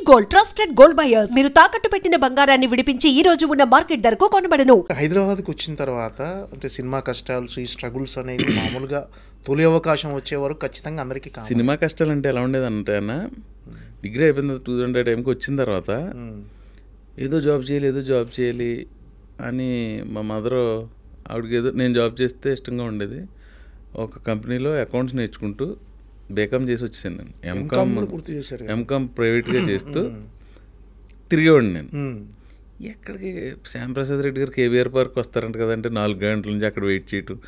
Gold trusted gold buyers. మీరు తాకట్టు పెట్టిన బంగారాన్ని విడిపించి ఈ రోజు ఉన్న మార్కెట్ ధరకు కొనబడను. హైదరాబాద్కి వచ్చిన తర్వాత అంటే సినిమా కష్టాలు ఈ స్ట్రగుల్స్ అనేవి మామూలుగా తొలి అవకాశం వచ్చే వరకు ఖచ్చితంగా అందరికీ సినిమా కష్టాలు అంటే ఎలా ఉండేది అంటే అన్న డిగ్రీ అయిపోయింది 2000 టైంకి వచ్చిన తర్వాత ఏదో జాబ్ చేయాలి అని మా మదర్ ఆవిడకి ఏదో నేను జాబ్ చేస్తే ఇష్టంగా ఉండేది. ఒక కంపెనీలో అకౌంట్స్ నేర్చుకుంటూ బేకామ్ చేసి వచ్చేసాను. నేను ఎంకామ్ ప్రైవేట్గా చేస్తూ తిరిగేవాడిని. నేను ఎక్కడికి శ్యాంప్రసాద్ రెడ్డి గారు కేబీఆర్ పార్క్ వస్తారంట కదంటే 4 గంటల నుంచి అక్కడ వెయిట్ చేయటం,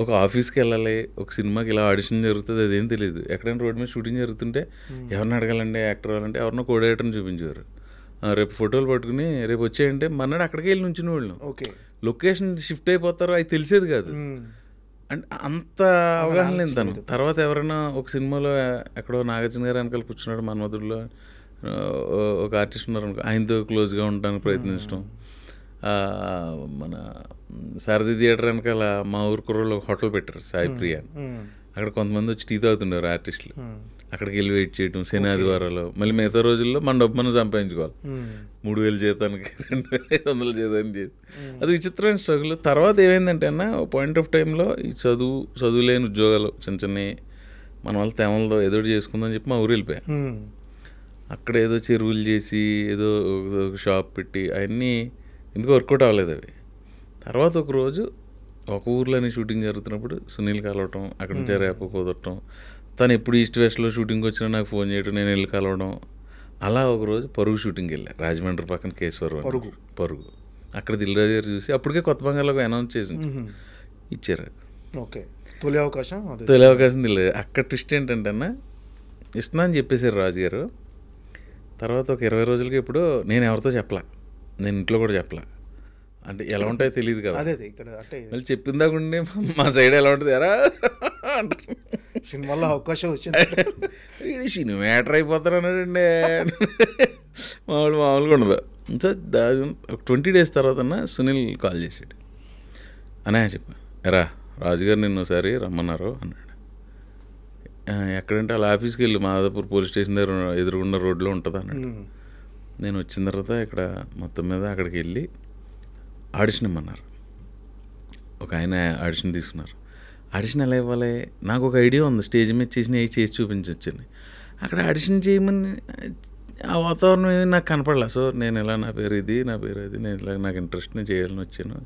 ఒక ఆఫీస్కి వెళ్ళాలి, ఒక సినిమాకి ఇలా ఆడిషన్ జరుగుతుంది, అదేం తెలియదు. ఎక్కడైనా రోడ్ మీద షూటింగ్ జరుగుతుంటే ఎవరిని అడగాలండి, యాక్టర్ అవ్వాలంటే ఎవరినో కోడేటర్ని చూపించేవారు. రేపు ఫోటోలు పట్టుకుని రేపు వచ్చేయంటే మన్నాడు అక్కడికి వెళ్ళి నుంచిన వాళ్ళు. లొకేషన్ షిఫ్ట్ అయిపోతారో అది తెలిసేది కాదు. అంటే అంత అవగాహన లేదు తను. తర్వాత ఎవరైనా ఒక సినిమాలో ఎక్కడో నాగార్జున గారు వెనకాల కూర్చున్నాడు మన్మధుడిలో ఒక ఆర్టిస్ట్ ఉన్నారు అనుకో, ఆయనతో క్లోజ్గా ఉండడానికి ప్రయత్నించడం. మన సారథి థియేటర్ వెనకాల మా ఊరు కుర్రోళ్ళు హోటల్ పెట్టారు సాయి ప్రియ అని. అక్కడ కొంతమంది వచ్చి టీ తాగుతుండేవారు ఆర్టిస్టులు. అక్కడికి వెళ్ళి వెయిట్ చేయటం శని ఆదివారాలు. మళ్ళీ మిగతా రోజుల్లో మన డబ్బు మనం సంపాదించుకోవాలి. 3000 జీతానికి 2500 జీతానికి చేసి అది విచిత్రమైన స్ట్రగుల్. తర్వాత ఏమైందంటే అన్న పాయింట్ ఆఫ్ టైంలో ఈ చదువు లేని ఉద్యోగాలు చిన్న మన వాళ్ళ తేమలతో ఏదో చేసుకుందని చెప్పి మా ఊరు వెళ్ళిపోయా. అక్కడ ఏదో చెరువులు చేసి ఏదో ఒక షాప్ పెట్టి అవన్నీ ఎందుకు వర్కౌట్ అవ్వలేదు అవి. తర్వాత ఒకరోజు ఒక ఊర్లోనే షూటింగ్ జరుగుతున్నప్పుడు సునీల్ కలవటం, అక్కడి నుంచి రేపు కుదరటం, తను ఎప్పుడు ఈస్ట్ వెస్ట్లో షూటింగ్ వచ్చినా నాకు ఫోన్ చేయటం, నేను వెళ్ళి కలవడం. అలా ఒకరోజు పరుగు షూటింగ్కి వెళ్ళా, రాజమండ్రి పక్కన కేశవరం పరుగు. అక్కడ దిల్రాజు గారు చూసి అప్పటికే కొత్త బంగాళాకు అనౌన్స్ చేసి ఇచ్చారు. తొలి అవకాశం దిల్రాజు. అక్కడ ట్విస్ట్ ఏంటంటే అన్న ఇస్తున్నా అని చెప్పేశారు రాజుగారు. తర్వాత ఒక 20 రోజులకి ఇప్పుడు నేను ఎవరితో చెప్పలా, నేను ఇంట్లో కూడా చెప్పలా. అంటే ఎలా ఉంటాయో తెలియదు కదా, మళ్ళీ చెప్పిందాక ఉండి మా సైడ్ ఎలా ఉంటుంది ఎరా అంటారు. సినిమాలో అవకాశం వచ్చింది, సినిమా యాక్టర్ అయిపోతారు అన్నాడండి. మామూలుగా ఉండదు. సో ఒక 20 days తర్వాత సునీల్ కాల్ చేసాడు. అనే చెప్పా, ఎరా రాజుగారు నిన్ను ఒకసారి రమ్మన్నారు అన్నాడు. ఎక్కడంటే అలా ఆఫీస్కి వెళ్ళి మాదాపూర్ పోలీస్ స్టేషన్ దగ్గర ఎదురుగుండా రోడ్లో ఉంటుంది అన్నాడు. నేను వచ్చిన తర్వాత ఇక్కడ మొత్తం మీద అక్కడికి వెళ్ళి ఆడిషన్ ఇమ్మన్నారు. ఒక ఆయన ఆడిషన్ తీసుకున్నారు. ఆడిషన్ ఎలా ఇవ్వాలి నాకు ఒక ఐడియా ఉంది, స్టేజ్ మీద చేసి చూపించవచ్చని. అక్కడ ఆడిషన్ చేయమని ఆ వాతావరణం ఏమి నాకు కనపడలే. సో నేను ఇలా నా పేరు ఇది నేను ఇలా నాకు ఇంట్రెస్ట్ నేను చేయాలని వచ్చాను.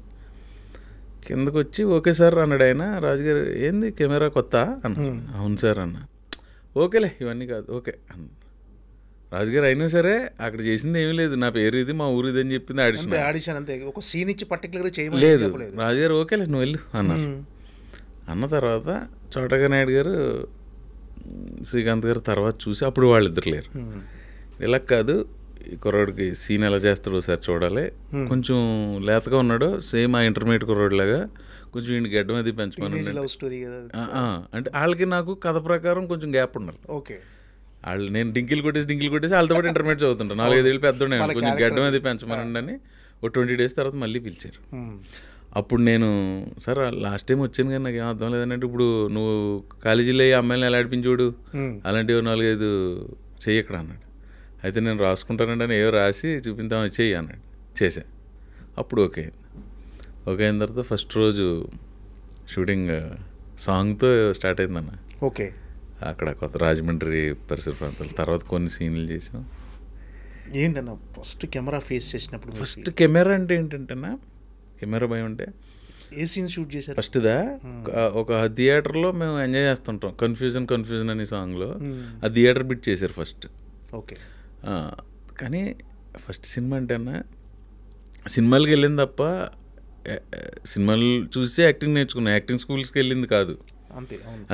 కిందకు వచ్చి ఓకే సార్ అన్నాడు ఆయన. రాజుగారు ఏంది కెమెరా కొత్త అన్న. అవును సార్ అన్న. ఓకేలే ఇవన్నీ కాదు ఓకే అన్న. రాజుగారు అయినా సరే అక్కడ చేసింది ఏమీ లేదు, నా పేరు ఇది మా ఊరు ఇది అని చెప్పింది. ఆడిషన్ అంతే, ఒక సీన్ ఇచ్చి పర్టికులర్గా లేదు. రాజుగారు ఓకేలే నువ్వు వెళ్ళు అన్నారు. అన్న తర్వాత చోటగా నాయుడు గారు శ్రీకాంత్ గారు తర్వాత చూసి అప్పుడు వాళ్ళిద్దరు లేరు. ఇలా కాదు ఈ కుర్రాడికి సీన్ ఎలా చేస్తాడో ఒకసారి చూడాలి, కొంచెం లేతగా ఉన్నాడు సేమ్ ఆ ఇంటర్మీడియట్ కుర్రాడిలాగా, కొంచెం ఈయన గడ్డం అది పెంచమని. అంటే వాళ్ళకి నాకు కథ ప్రకారం కొంచెం గ్యాప్ ఉన్నారు. వాళ్ళు నేను డింకిల్ కొట్టేసి వాళ్ళతో పాటు ఇంటర్మీడియట్ చదువుతుంటాను. 4-5 ఏళ్ళు పెద్దోడే, కొంచెం గడ్డం అది పెంచమనండి అని. ఒక 20 days తర్వాత మళ్ళీ పిలిచారు. అప్పుడు నేను సార్ లాస్ట్ టైం వచ్చాను కానీ నాకు ఏం అర్థం లేదంటే ఇప్పుడు నువ్వు కాలేజీలో అమ్మాయిని ఎలా ఆడిపించోడు అలాంటివి 4-5 చెయ్యి ఇక్కడ అన్నాడు. అయితే నేను రాసుకుంటానండి అని ఏవో రాసి చూపించామని చెయ్యి అన్నాడు. చేశా. అప్పుడు ఓకే అయిన తర్వాత ఫస్ట్ రోజు షూటింగ్ సాంగ్తో స్టార్ట్ అయిందన్న. అక్కడ కొత్త రాజమండ్రి పరిసర ప్రాంతాలు. తర్వాత కొన్ని సీన్లు చేసాం. ఏంటన్నా ఫస్ట్ కెమెరా ఫేస్ చేసినప్పుడు ఫస్ట్ కెమెరా అంటే ఏంటంటేనా కెమెరా భయం అంటే ఏ సీన్ షూట్ చేశారు ఫస్ట్దా ఒక థియేటర్లో మేము ఎంజాయ్ చేస్తుంటాం కన్ఫ్యూజన్ అనే సాంగ్లో ఆ థియేటర్ బిట్ చేశారు ఫస్ట్. కానీ ఫస్ట్ సినిమా అంటేనా సినిమాలకి వెళ్ళింది తప్ప సినిమాలు చూసి యాక్టింగ్ నేర్చుకున్నాను, యాక్టింగ్ స్కూల్స్కి వెళ్ళింది కాదు.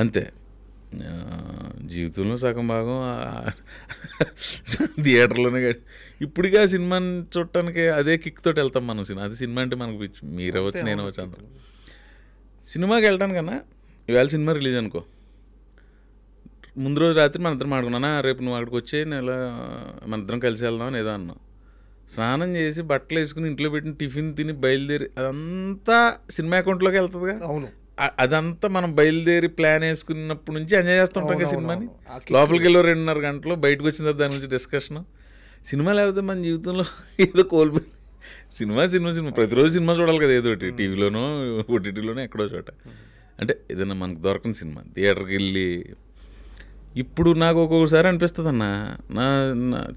అంతే జీవితంలో సగం భాగం థియేటర్లోనే. ఇప్పుడుగా సినిమాని చూడటానికి అదే కిక్ తోటి వెళ్తాం మనం. అది సినిమా అంటే మనకు పిచ్చి, మీరు అవ్వచ్చు నేను అవ్వచ్చు అందరూ. సినిమాకి వెళ్ళటానికన్నా ఇవాళ సినిమా రిలీజ్ అనుకో, ముందు రోజు రాత్రి మన ఇద్దరం ఆడుకున్నానా రేపు నువ్వు అక్కడికి వచ్చి నేను ఇలా మన ఇద్దరం కలిసి వెళ్దాం అని ఏదో అన్నాం. స్నానం చేసి బట్టలు వేసుకుని ఇంట్లో పెట్టిన టిఫిన్ తిని బయలుదేరి అదంతా సినిమా అకౌంట్లోకి వెళ్తుందిగా. అవును, అదంతా మనం బయలుదేరి ప్లాన్ వేసుకున్నప్పటి నుంచి ఎంజాయ్ చేస్తుంటాం కదా సినిమాని. లోపలికి వెళ్ళి 2.5 గంటలు, బయటకు వచ్చిన దాని గురించి డిస్కషన్. సినిమా లేకపోతే మన జీవితంలో ఏదో కోల్పోయి సినిమా ప్రతిరోజు సినిమా చూడాలి కదా, ఏదో ఒకటి టీవీలోనో ఓటీటీలోనో ఎక్కడో చోట. అంటే ఏదైనా మనకు దొరకని సినిమా థియేటర్కి వెళ్ళి. ఇప్పుడు నాకు ఒక్కొక్కసారి అనిపిస్తుంది అన్న, నా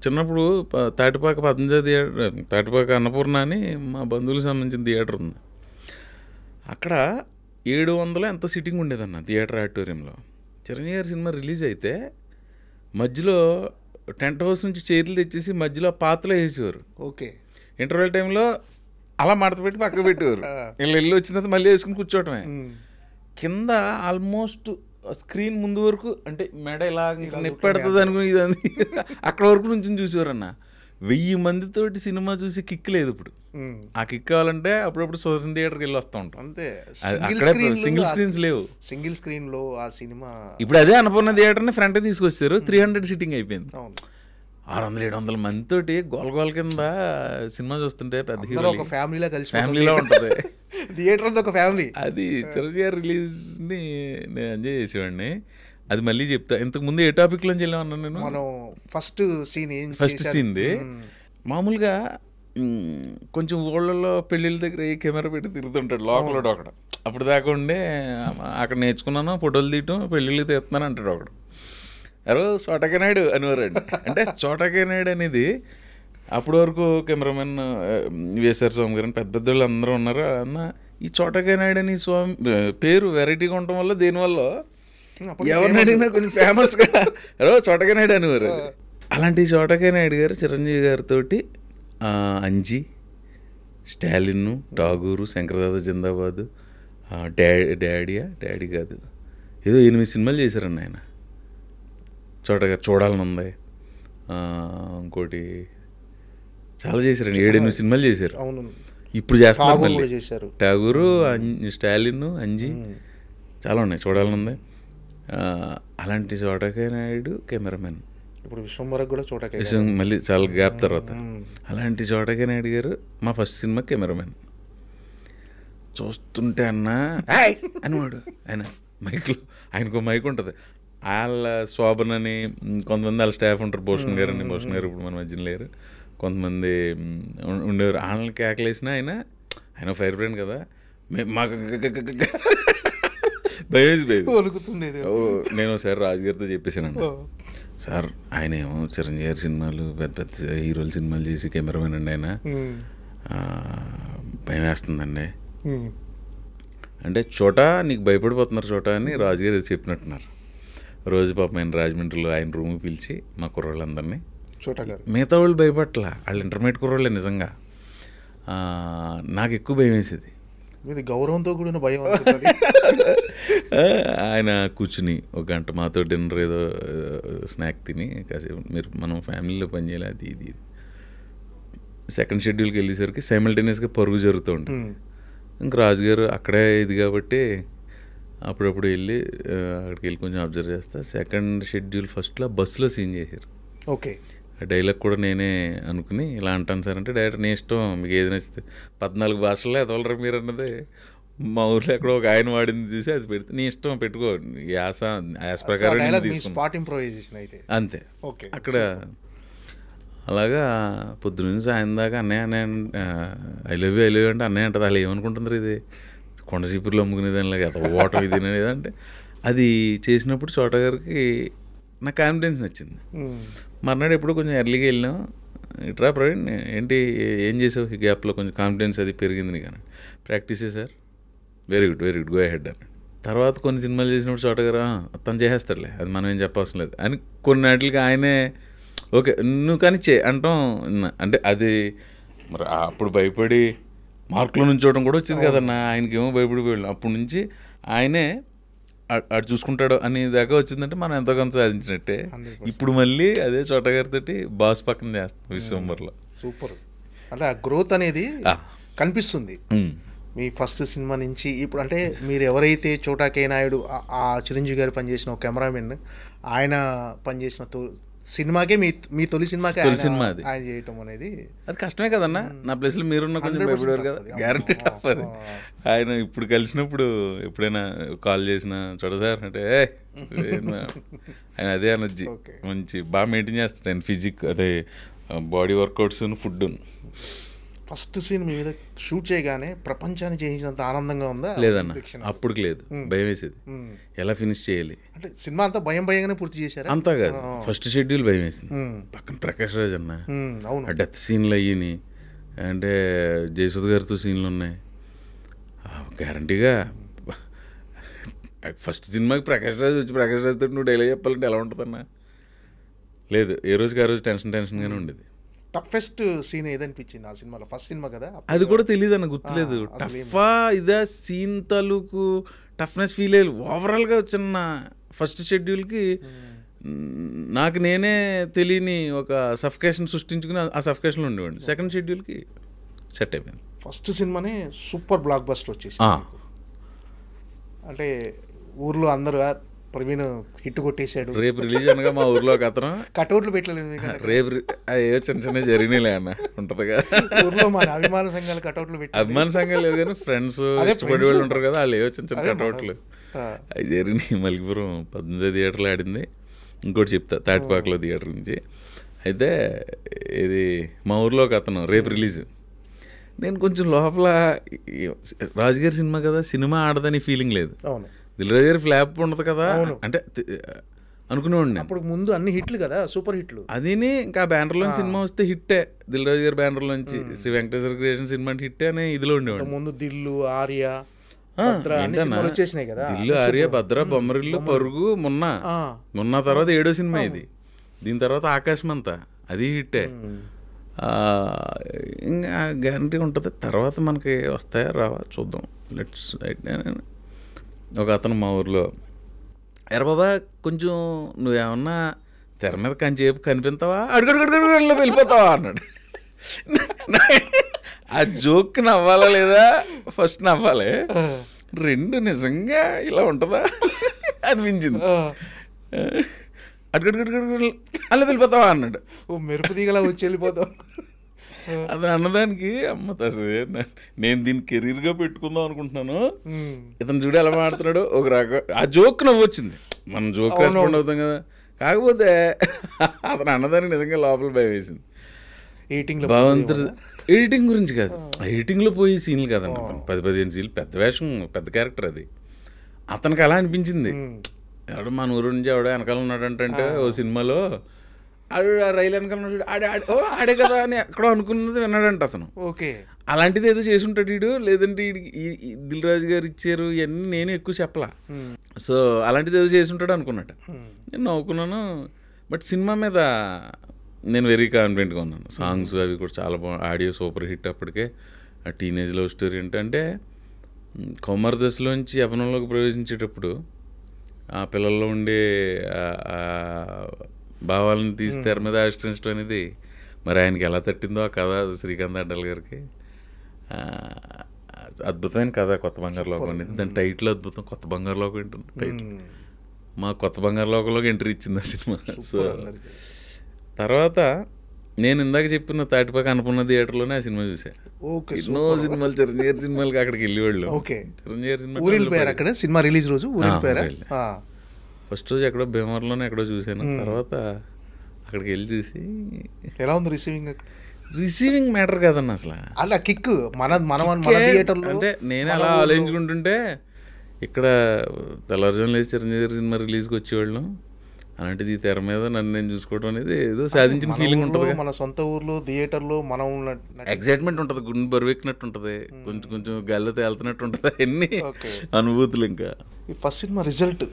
చిన్నప్పుడు తాటిపాక పద్మజ థియేటర్, తాటిపాక అన్నపూర్ణ అని మా బంధువులకు సంబంధించిన థియేటర్ ఉంది. అక్కడ 700 ఎంతో సిట్టింగ్ ఉండేదన్న థియేటర్ ఆడిటోరియంలో. చిరంజీవి గారి సినిమా రిలీజ్ అయితే మధ్యలో టెంట్ హౌస్ నుంచి చైర్లు తెచ్చేసి మధ్యలో పాతలో వేసేవారు. ఓకే, ఇంటర్వెల్ టైంలో అలా మడత పెట్టి పక్కకు పెట్టేవారు. వీళ్ళు వెళ్ళి వచ్చిన తర్వాత మళ్ళీ వేసుకుని కూర్చోవటమే. కింద ఆల్మోస్ట్ స్క్రీన్ ముందు వరకు, అంటే మెడ ఇలా నిప్పెడుతుంది అనుకుని ఇదని అక్కడ వరకు నుంచి చూసేవారన్న. 1000 మందితోటి సినిమా చూసి కిక్ లేదు ఇప్పుడు. ఆ కిక్ కావాలంటే అప్పుడప్పుడు సోషల్ థియేటర్కి వెళ్ళి వస్తూ ఉంటాం. అంతే, సింగిల్ స్క్రీన్స్ లేవు. సింగిల్ స్క్రీన్ లో ఆ సినిమా ఇప్పుడు అదే అన్నపూర్ణ థియేటర్ని ఫ్రంట్ తీసుకొచ్చారు. 300 సీటింగ్ అయిపోయింది. 600-700 మందితోటి గోల కింద సినిమా చూస్తుంటే పెద్ద హీరో ఫ్యామిలీలో కలిసి ఫ్యామిలీలో ఉంటుంది థియేటర్ అంతా ఒక ఫ్యామిలీ. అది చిరంజీవి గారి రిలీజ్ని నేను ఎంజాయ్ చేసేవాడిని. అది మళ్ళీ చెప్తా. ఇంతకు ముందు ఏ టాపిక్ లోంచి వెళ్ళామన్నా నేను? మనం ఫస్ట్ సీన్ది మామూలుగా కొంచెం ఊళ్ళలో పెళ్ళిళ్ళ దగ్గర ఈ కెమెరా పెట్టి తిరుగుతుంటాడు లోపల ఒకడు. అప్పుడు దాకా ఉండే అక్కడ నేర్చుకున్నాను, ఫోటోలు తీయటం, పెళ్ళిళ్ళు తీస్తున్నాను అంటాడు ఒకడు. ఎవరో చోటకే నాయుడు అనేవారండి. అంటే చోటకే నాయుడు అనేది అప్పటి వరకు కెమెరామెన్ వేసారు స్వామి గారు, పెద్ద పెద్దోళ్ళు అందరూ ఉన్నారు అన్న. ఈ చోటకే నాయుడు అని స్వామి పేరు వెరైటీగా ఉండటం వల్ల దీనివల్ల ఎవరిని అడిగినా కొంచెం ఫేమస్గా ఎవరో చోటకే నాయుడు అనేవారు. అలాంటి చోటకే నాయుడు గారు చిరంజీవి గారితో అంజి, స్టాలిన్, ఠాగూరు, శంకరదాద జిందాబాద్, డాడీ కాదు ఏదో 8 సినిమాలు చేశారన్న ఆయన. చోటగారు చూడాలని ఉంది, ఇంకోటి చాలా చేశారండి. 7-8 సినిమాలు చేశారు. ఇప్పుడు చేస్తున్నారు మళ్ళీ. ఠాగూరు, స్టాలిన్, అంజి చాలా ఉన్నాయి, చూడాలని ఉంది. అలాంటి చోటకే నాయుడు కెమెరామెన్. ఇప్పుడు విశ్వంబరకు కూడా చోటకే, మళ్ళీ చాలా గ్యాప్ తర్వాత. అలాంటి చోటకే నాయుడు గారు మా ఫస్ట్ సినిమా కెమెరామెన్. చూస్తుంటే అన్న అనేవాడు ఆయన మైక్లో. ఆయనకు మైక్ ఉంటుంది. వాళ్ళ శోభన్ అని కొంతమంది వాళ్ళ స్టాఫ్ ఉంటారు, భూషణ్ గారు అని. భూషణ్ గారు ఇప్పుడు మన మధ్యన లేరు. కొంతమంది ఉండేవారు. వాళ్ళని కేకలేసినా ఆయన ఫైర్ బ్రాండ్ కదా, మాకు నేను ఒకసారి రాజుగారితో చెప్పేసాను, సార్ ఆయన ఏమో చిరంజీవి గారి సినిమాలు పెద్ద పెద్ద హీరోల సినిమాలు చేసి కెమెరామెన్ అండి ఆయన, భయం వేస్తుందండి అంటే. చోట నీకు భయపడిపోతున్నారు చోట అని రాజుగారు చెప్పినట్టున్నారు. రోజు పాపం ఆయన రాజమండ్రిలో ఆయన రూమ్ పిలిచి మా కుర్రోళ్ళందరినీ, మిగతా వాళ్ళు భయపట్ల, వాళ్ళు ఇంటర్మీడియట్ కుర్రోళ్ళే నిజంగా. నాకు ఎక్కువ భయం వేసేది. గౌరవంతో కూడిన భయం. ఆయన కూర్చుని 1 గంట మాతో డిన్నర్ ఏదో స్నాక్ తిని కాసేపు మనం ఫ్యామిలీలో పనిచేయాలి అది ఇది. సెకండ్ షెడ్యూల్కి వెళ్ళేసరికి సైమల్టేనియస్గా పరుగు జరుగుతూ ఉంటుంది. ఇంక రాజుగారు అక్కడే ఇది కాబట్టి అప్పుడప్పుడు వెళ్ళి అక్కడికి వెళ్ళి కొంచెం అబ్జర్వ్ చేస్తా. సెకండ్ షెడ్యూల్ ఫస్ట్లో బస్సులో సీన్ చేశారు. ఓకే, ఆ డైలాగ్ కూడా నేనే అనుకుని ఇలా అంటాను సార్ అంటే, డైరెక్టర్ నీ ఇష్టం, మీకు ఏది నచ్చితే 14 భాషల్లో ఎదవలరా మీరు అన్నది మా ఊర్లో ఎక్కడో ఒక ఆయన వాడింది చూసి అది పెడితే నీ ఇష్టం పెట్టుకో, యాస ప్రకారం అంతే. అక్కడ అలాగా పొద్దున్న సాయం దాకా అన్నయ్య ఐ లవ్ యూ అంటే అన్నయ్య అంటది. అలా ఏమనుకుంటుంటారు ఇది కొండ చీపుర్లు అమ్ముకునేదానిలాగా ఓటం ఇది అంటే. అది చేసినప్పుడు చోట గారికి నాకు కాన్ఫిడెన్స్ నచ్చింది. మర్నాడు ఎప్పుడు కొంచెం ఎర్లీగా వెళ్ళాం, ఇట్రా ప్రవీణ్ ఏంటి ఏం చేసావు ఈ గ్యాప్లో, కొంచెం కాన్ఫిడెన్స్ అది పెరిగింది నీకు. ప్రాక్టీసే sir, very good go ahead అని. తర్వాత కొన్ని సినిమాలు చేసినప్పుడు చోట గారు తను చేసేస్తారులే, అది మనం ఏం చెప్పవసరం లేదు అని కొన్నిటికి ఆయనే ఓకే నువ్వు కానీ అంటాం. అంటే అది మరి అప్పుడు భయపడి మార్కులో నుంచోవడం కూడా వచ్చింది కదన్నా. ఆయనకేమో భయపడిపోయాడు. అప్పటి నుంచి ఆయనే అటు చూసుకుంటాడు అని దాకా వచ్చిందంటే మనం ఎంతో కొంత సాధించినట్టే. ఇప్పుడు మళ్ళీ అదే చోట గారితో బాస్ పక్కన చేస్తాం విశ్వంబర్లో. సూపర్. అంటే ఆ గ్రోత్ అనేది కనిపిస్తుంది మీ ఫస్ట్ సినిమా నుంచి ఇప్పుడు. అంటే మీరు ఎవరైతే చోటా కే నాయుడు ఆ చిరంజీవి గారు పనిచేసిన కెమెరామెన్, ఆయన పనిచేసిన సినిమాకే మీ తొలి సినిమాకే ఆయన చేయటం అనేది అది కష్టమే కదన్నా. నా ప్లేస్లో మీరున్న కొంచెం భయపడేవారు కదా, గ్యారంటీ టఫ్ అది. ఆయన ఇప్పుడు కలిసినప్పుడు ఎప్పుడైనా కాల్ చేసిన చోట సార్ అంటే ఆయన అదే ఎనర్జీ మంచి బాగా మెయింటైన్ చేస్తాడు. ఆయన ఫిజిక్ అదే body workouts, food. First scene మీ మీద షూట్ చేయగానే ప్రపంచాన్ని చేయించినంత ఆనందంగా ఉందా? లేదన్న, అప్పటికి లేదు, భయం వేసేది ఎలా ఫినిష్ చేయాలి అంటే. సినిమా అంతా భయంగానే పూర్తి చేశారు అంతా కాదు, ఫస్ట్ షెడ్యూల్ భయం వేసింది. పక్కన ప్రకాష్ రాజ్ అన్న, ఆ డెత్ సీన్లు అయ్యి, అంటే జయసుధ్ గారితో సీన్లు ఉన్నాయి. గ్యారంటీగా ఫస్ట్ సినిమాకి ప్రకాష్ రాజ్తో నువ్వు డైలాగ్ చెప్పాలంటే ఎలా ఉంటుందన్నా? లేదు, ఏ రోజుకి ఆ రోజు టెన్షన్గానే ఉండేది. టఫెస్ట్ సీన్ ఏదనిపించింది ఆ సినిమాలో? ఫస్ట్ సినిమా కదా, అది కూడా తెలియదు అన్న, గుర్తులేదు. టఫా ఇదా సీన్ తాలూకు టఫ్నెస్ ఫీల్ అయ్యాలి. ఓవరాల్గా చిన్న ఫస్ట్ షెడ్యూల్కి నాకు నేనే తెలియని ఒక సఫికేషన్ సృష్టించుకుని ఆ సఫికేషన్లో ఉండేవాడిని. సెకండ్ షెడ్యూల్కి సెట్ అయిపోయింది. ఫస్ట్ సినిమానే సూపర్ బ్లాక్ బస్టర్ వచ్చేసి. అంటే ఊర్లో అందరూ ప్రవీణ్ హిట్ కొట్టేశాడు. రేపు రిలీజ్ అనగా మా ఊర్లో ఒక అతను కటౌట్లు పెట్టలేదు. రేపు ఏ చిన్న జరిగినాయిలే అన్న, ఉంటుంది కదా ఊర్లో మన అభిమాన సంఘాలు కటౌట్లు పెట్టి, అభిమాన సంఘాలు లేవు కానీ ఫ్రెండ్స్ ఇష్టపడే వాళ్ళు ఉంటారు కదా, వాళ్ళు ఏవో చిన్న కటౌట్లు అవి జరిగినాయి. మల్కిపురం 18 థియేటర్లో ఆడింది. ఇంకోటి చెప్తా, తాటిపాకలో థియేటర్ నుంచి. అయితే ఇది మా ఊర్లో ఒక అతను రేపు రిలీజ్. నేను కొంచెం లోపల రాజుగారి సినిమా కదా, సినిమా ఆడదని ఫీలింగ్ లేదు. దిల్ రాజు గారి ఫ్లాప్ ఉండదు కదా అంటే అనుకునేవాడిని. అప్పుడు ముందు అన్ని హిట్లు కదా, సూపర్ హిట్లు. అదిని ఇంకా బ్యానర్లో సినిమా వస్తే హిట్టే. దిల్ రాజు గారి బ్యానర్లోంచి శ్రీ వెంకటేశ్వర క్రియేషన్ సినిమా అంటే హిట్టే అని ఇదిలో ఉండేవాడు. ముందు దిల్లు, ఆర్య, వచ్చేసినాయి కదా. దిల్లు, ఆర్య, భద్ర, బొమ్మరిల్లు, పరుగు, మొన్న తర్వాత 7వ సినిమా ఇది. దీని తర్వాత ఆకాశమంతా, అది హిట్టే. ఇంకా గ్యారంటీ ఉంటుంది. తర్వాత మనకి వస్తాయా రావా చూద్దాం. లెట్స్. ఒక అతను మా ఊర్లో, ఎరా బాబా కొంచెం నువ్వేమన్నా తెర మీద కంచేపు కనిపిస్తావా, అడుగడుగడుగడులో వెళ్ళిపోతావా అన్నాడు. ఆ జోక్ నవ్వాలా లేదా? ఫస్ట్ నవ్వాలి, రెండు నిజంగా ఇలా ఉంటుందా అనిపించింది. అడుగడుగడుగడు అలా వెళ్ళిపోతావా అన్నాడు. మెరుపు దిగలా వచ్చి వెళ్ళిపోతావు. అది అన్నదానికి అమ్మ తసే, నేను దీన్ని కెరీర్గా పెట్టుకుందాం అనుకుంటున్నాను, ఇతను చూడు ఎలా మాడుతున్నాడు. ఒక రకం ఆ జోక్ నవ్వు వచ్చింది, మనం జోక్ రెస్పాండ్ అవుతాం కదా. కాకపోతే అతను అన్నదానికి నిజంగా లోపల భయం వేసింది. భగవంతుడు ఎడిటింగ్ గురించి కాదు, ఎడిటింగ్లో పోయి సీన్లు కాదన్న, 10-15 సీన్లు, పెద్ద వేషం, పెద్ద క్యారెక్టర్. అది అతనికి అలా అనిపించింది. ఎవడో మన ఊరు నుంచి ఎవడో వెనకాల ఉన్నాడంటే ఓ సినిమాలో ఆడు రైలు వెనకాల ఆడే కదా అని ఎక్కడో అనుకున్నది విన్నాడంట అతను. ఓకే, అలాంటిది ఏదో చేసి ఉంటాడు వీడు. లేదంటే దిల్ రాజు గారు ఇచ్చారు ఇవన్నీ నేను ఎక్కువ చెప్పలా. సో అలాంటిది ఏదో చేసి ఉంటాడు అనుకున్నట్టు నేను నవ్వుకున్నాను. బట్ సినిమా మీద నేను వెరీ కాన్ఫిడెంట్గా ఉన్నాను. సాంగ్స్ అవి కూడా చాలా బాగుంది, ఆడియో సూపర్ హిట్. అప్పటికే ఆ టీనేజ్ లవ్ స్టోరీ ఏంటంటే కౌమార దశలోంచి యవ్వనంలోకి ప్రవేశించేటప్పుడు ఆ పిల్లల్లో ఉండే భావాలను తీసి తెర మీద ఆవిష్కరించడం అనేది మరి ఆయనకి ఎలా తట్టిందో ఆ కథ, శ్రీకాంత్ అడ్డల్ గారికి అద్భుతమైన కథ. కొత్త బంగారు లోకం అనేది దాని టైటిల్ అద్భుతం. కొత్త బంగారు లోకం ఏంటంటే టైటిల్ మా కొత్త బంగారు లోకంలోకి ఎంట్రీ ఇచ్చింది ఆ సినిమా. సో తర్వాత నేను ఇందాక చెప్పిన తాటిపాక అనుకున్న థియేటర్లోనే ఆ సినిమా చూసాను. ఎన్నో సినిమాలు, చిరంజీవి సినిమాలకి అక్కడికి వెళ్ళేవాళ్ళు. చిరంజీవి సినిమా రిలీజ్ రోజు ఫస్ట్ రోజు ఎక్కడో భీమవరంలోనే ఎక్కడో చూశాను. తర్వాత అక్కడికి వెళ్ళి చూసి ఎలా ఉంది రిసీవింగ్? రిసీవింగ్ మ్యాటర్ కాదన్న అసలు, అలా కిక్ మన థియేటర్లో. అంటే నేను అలా ఆలోచించుకుంటుంటే ఇక్కడ తెల్లవారుజామున లేచి చిరంజీవి గారి సినిమా రిలీజ్కి వచ్చేవాళ్ళం. అలాంటిది తెర మీద నన్ను నేను చూసుకోవడం అనేది ఏదో సాధించిన ఫీలింగ్ ఉంటుంది. మన సొంత ఊర్లో థియేటర్లో మనం ఎగ్జైట్మెంట్ ఉంటుంది, గుండె బరువెక్కినట్టు ఉంటుంది, కొంచెం గాల్లో తేలుతున్నట్టు ఉంటుంది, అన్ని అనుభూతులు. ఇంకా ఈ ఫస్ట్ సినిమా రిజల్ట్